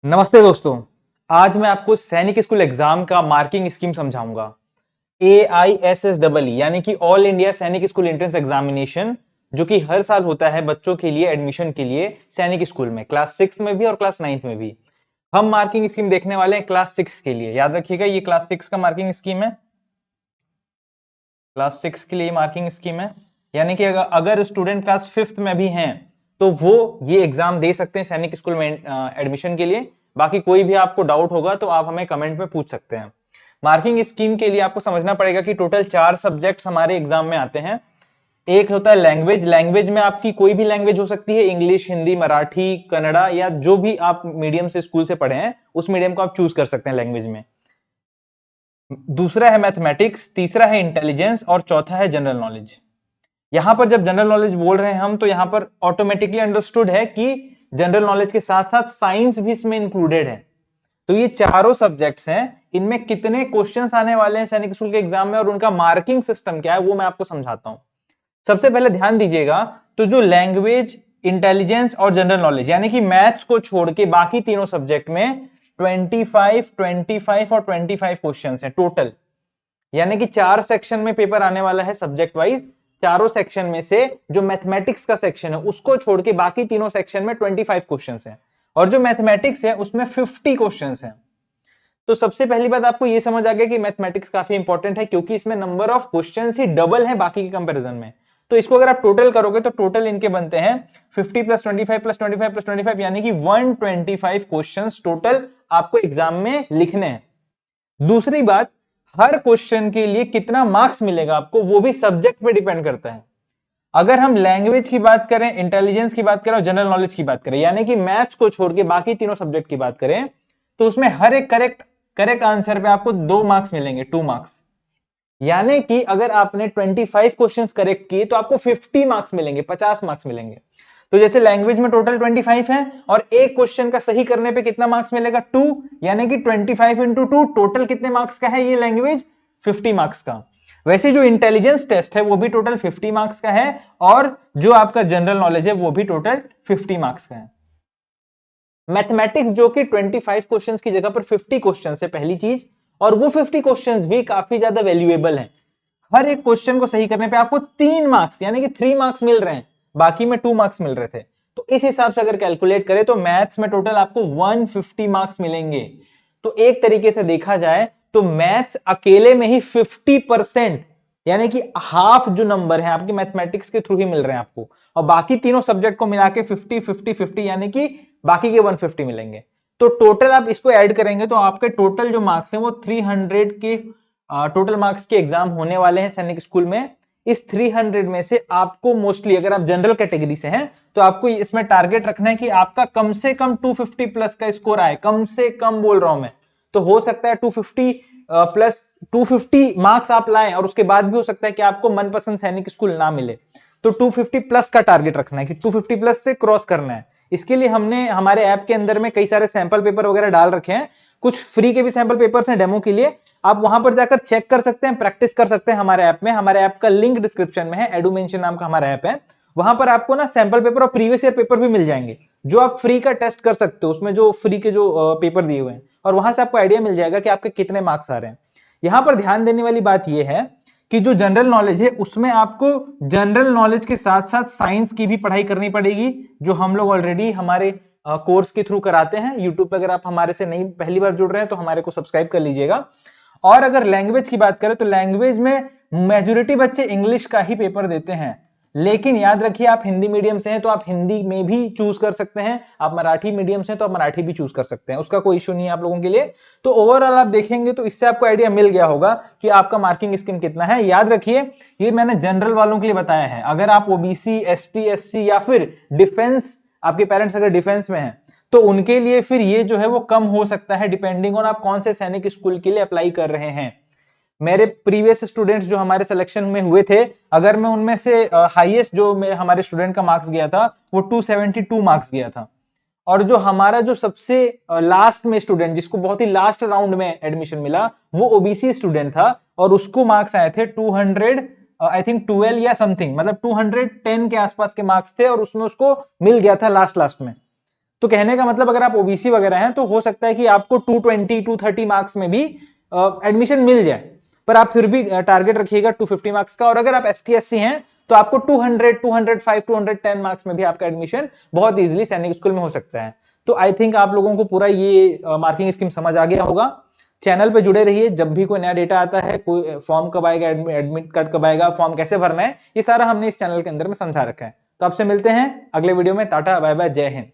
नमस्ते दोस्तों। आज मैं आपको सैनिक स्कूल एग्जाम का मार्किंग स्कीम समझाऊंगा। AISSEE यानी कि ऑल इंडिया सैनिक स्कूल एंट्रेंस एग्जामिनेशन, जो कि हर साल होता है बच्चों के लिए एडमिशन के लिए सैनिक स्कूल में, क्लास 6 में भी और क्लास 9 में भी। हम मार्किंग स्कीम देखने वाले हैं क्लास 6 के लिए। याद रखिएगा, ये क्लास 6 का मार्किंग स्कीम है। क्लास 6 के लिए मार्किंग स्कीम है, यानी कि अगर स्टूडेंट क्लास 5th में भी हैं तो वो ये एग्जाम दे सकते हैं सैनिक स्कूल में एडमिशन के लिए। बाकी कोई भी आपको डाउट होगा तो आप हमें कमेंट में पूछ सकते हैं। मार्किंग स्कीम के लिए आपको समझना पड़ेगा कि टोटल 4 सब्जेक्ट्स हमारे एग्जाम में आते हैं। एक होता है लैंग्वेज। लैंग्वेज में आपकी कोई भी लैंग्वेज हो सकती है, इंग्लिश, हिंदी, मराठी, कन्नड़ा, या जो भी आप मीडियम से स्कूल से पढ़े हैं उस मीडियम को आप चूज कर सकते हैं लैंग्वेज में। दूसरा है मैथमेटिक्स, तीसरा है इंटेलिजेंस और चौथा है जनरल नॉलेज। यहां पर जब जनरल नॉलेज बोल रहे हैं हम, तो यहां पर ऑटोमेटिकली अंडरस्टूड है कि जनरल नॉलेज के साथ साथ साइंस भी इसमें इंक्लूडेड है। तो ये चारों सब्जेक्ट्स हैं। इनमें कितने क्वेश्चंस आने वाले हैं सैनिक स्कूल के एग्जाम में और उनका मार्किंग सिस्टम क्या है वो मैं आपको समझाता हूं। सबसे पहले ध्यान दीजिएगा, तो जो लैंग्वेज, इंटेलिजेंस और जनरल नॉलेज यानी कि मैथ्स को छोड़ के बाकी तीनों सब्जेक्ट में 25, 25 और 25 क्वेश्चन है टोटल। यानी कि 4 सेक्शन में पेपर आने वाला है सब्जेक्ट वाइज। चारों सेक्शन में से जो मैथमेटिक्स का सेक्शन है उसको छोड़ के बाकी तीनों सेक्शन में 25 क्वेश्चन हैं, और जो मैथमेटिक्स है उसमें 50 क्वेश्चन हैं। तो सबसे पहली बात आपको यह समझ आ गया कि मैथमेटिक्स काफी इंपॉर्टेंट है, क्योंकि इसमें number of question he double है बाकी के कंपैरिजन में। तो इसको अगर आप टोटल करोगे तो टोटल इनके बनते हैं 50 प्लस 25 प्लस 25 प्लस 25, यानी कि 125 क्वेश्चंस टोटल आपको एग्जाम में लिखने हैं। दूसरी बात, हर क्वेश्चन के लिए कितना मार्क्स मिलेगा आपको वो भी सब्जेक्ट पे डिपेंड करता है। अगर हम लैंग्वेज की बात करें, इंटेलिजेंस की बात करें और जनरल नॉलेज की बात करें, यानी कि मैथ्स को छोड़ के बाकी तीनों सब्जेक्ट की बात करें, तो उसमें हर एक करेक्ट आंसर पे आपको 2 मार्क्स मिलेंगे, 2 मार्क्स। यानी कि अगर आपने 25 क्वेश्चंस करेक्ट किए तो आपको 50 मार्क्स मिलेंगे, 50 मार्क्स मिलेंगे। तो जैसे लैंग्वेज में टोटल 25 है और एक क्वेश्चन का सही करने पे कितना मार्क्स मिलेगा, 2, यानी कि 25 इंटू 2 टोटल कितने मार्क्स का है ये लैंग्वेज, 50 मार्क्स का। वैसे जो इंटेलिजेंस टेस्ट है वो भी टोटल 50 मार्क्स का है, और जो आपका जनरल नॉलेज है वो भी टोटल 50 मार्क्स का है। मैथमेटिक्स जो कि 25 क्वेश्चंस की जगह पर 50 क्वेश्चंस है, पहली चीज। और वो 50 क्वेश्चंस भी काफी ज्यादा वैल्यूएबल हैं। हर एक क्वेश्चन को सही करने पे आपको 3 मार्क्स यानी कि 3 मार्क्स मिल रहे हैं, बाकी में 2 मार्क्स मिल रहे थे। तो इस हिसाब से अगर कैलकुलेट करें तो मैथ्स में टोटल आपको 150 मार्क्स मिलेंगे। तो एक तरीके से देखा जाए तो मैथ्स अकेले में ही 50%, यानी कि हाफ जो नंबर है आपके मैथमेटिक्स के थ्रू ही मिल रहे हैं आपको, और बाकी तीनों सब्जेक्ट को मिला के 50 50 50 यानी कि बाकी के 150 मिलेंगे। तो टोटल आप इसको ऐड करेंगे तो आपके टोटल जो मार्क्स हैं वो 300 के टोटल मार्क्स के एग्जाम होने वाले हैं सैनिक स्कूल में। इस 300 में से आपको मोस्टली, अगर आप जनरल कैटेगरी से हैं तो आपको इसमें टारगेट रखना है कि आपका कम से कम 250 प्लस का स्कोर आए, कम से कम बोल रहा हूं मैं। तो हो सकता है 250 प्लस 250 मार्क्स आप लाएं, और उसके बाद भी हो सकता है कि आपको मनपसंद सैनिक स्कूल ना मिले। तो 250 प्लस का टारगेट रखना है कि 250 प्लस से क्रॉस करना है। इसके लिए हमने हमारे ऐप के अंदर में कई सारे सैंपल पेपर वगैरह डाल रखे हैं। कुछ फ्री के भी सैंपल पेपर्स हैं डेमो के लिए, आप वहां पर जाकर चेक कर सकते हैं, प्रैक्टिस कर सकते हैं हमारे ऐप में। हमारे ऐप का लिंक डिस्क्रिप्शन में है, एडुमेंशन नाम का हमारा ऐप है। वहां पर आपको ना सैंपल पेपर और प्रीवियस ईयर पेपर भी मिल जाएंगे, जो आप फ्री का टेस्ट कर सकते हो। उसमें जो फ्री के जो पेपर दिए हुए हैं, और वहां से आपको आइडिया मिल जाएगा कि आपके कितने मार्क्स आ रहे हैं। यहां पर ध्यान देने वाली बात यह है कि जो जनरल नॉलेज है उसमें आपको जनरल नॉलेज के साथ साथ साइंस की भी पढ़ाई करनी पड़ेगी, जो हम लोग ऑलरेडी हमारे कोर्स के थ्रू कराते हैं यूट्यूब पर। अगर आप हमारे से नहीं पहली बार जुड़ रहे हैं तो हमारे को सब्सक्राइब कर लीजिएगा। और अगर लैंग्वेज की बात करें तो लैंग्वेज में मेजॉरिटी बच्चे इंग्लिश का ही पेपर देते हैं, लेकिन याद रखिए आप हिंदी मीडियम से हैं तो आप हिंदी में भी चूज कर सकते हैं, आप मराठी मीडियम से हैं तो आप मराठी भी चूज कर सकते हैं, उसका कोई इशू नहीं है आप लोगों के लिए। तो ओवरऑल आप देखेंगे तो इससे आपको आइडिया मिल गया होगा कि आपका मार्किंग स्कीम कितना है। याद रखिए ये मैंने जनरल वालों के लिए बताया है। अगर आप ओबीसी, एसटी, एससी या फिर डिफेंस, आपके पेरेंट्स अगर डिफेंस में हैं तो उनके लिए फिर ये जो है वो कम हो सकता है, डिपेंडिंग ऑन आप कौन से सैनिक स्कूल के लिए अप्लाई कर रहे हैं। मेरे प्रीवियस स्टूडेंट्स जो हमारे सिलेक्शन में हुए थे, अगर मैं उनमें से हाईएस्ट जो मेरे हमारे स्टूडेंट का मार्क्स गया था वो 272 मार्क्स गया था। और जो हमारा जो सबसे लास्ट में स्टूडेंट, जिसको बहुत ही लास्ट राउंड में एडमिशन मिला, वो ओबीसी स्टूडेंट था, और उसको मार्क्स आए थे 200 आई थिंक 12 या समथिंग, मतलब 210 के आसपास के मार्क्स थे, और उसमें उसको मिल गया था लास्ट में। तो कहने का मतलब अगर आप ओबीसी वगैरह हैं तो हो सकता है कि आपको 220 230 मार्क्स में भी एडमिशन मिल जाए, पर आप फिर भी टारगेट रखिएगा 250 मार्क्स का। और अगर आप एसटी एससी हैं तो आपको 200 205 210 मार्क्स में भी आपका एडमिशन बहुत इजीली सैनिक स्कूल में हो सकता है। तो आई थिंक आप लोगों को पूरा ये मार्किंग स्कीम समझ आ गया होगा। चैनल पे जुड़े रहिए, जब भी कोई नया डेटा आता है, कोई फॉर्म कब आएगा, एडमिट कार्ड कब आएगा, फॉर्म कैसे भरना है, ये सारा हमने इस चैनल के अंदर में समझा रखा है। तो आपसे मिलते हैं अगले वीडियो में। टाटा बाय बाय, जय हिंद।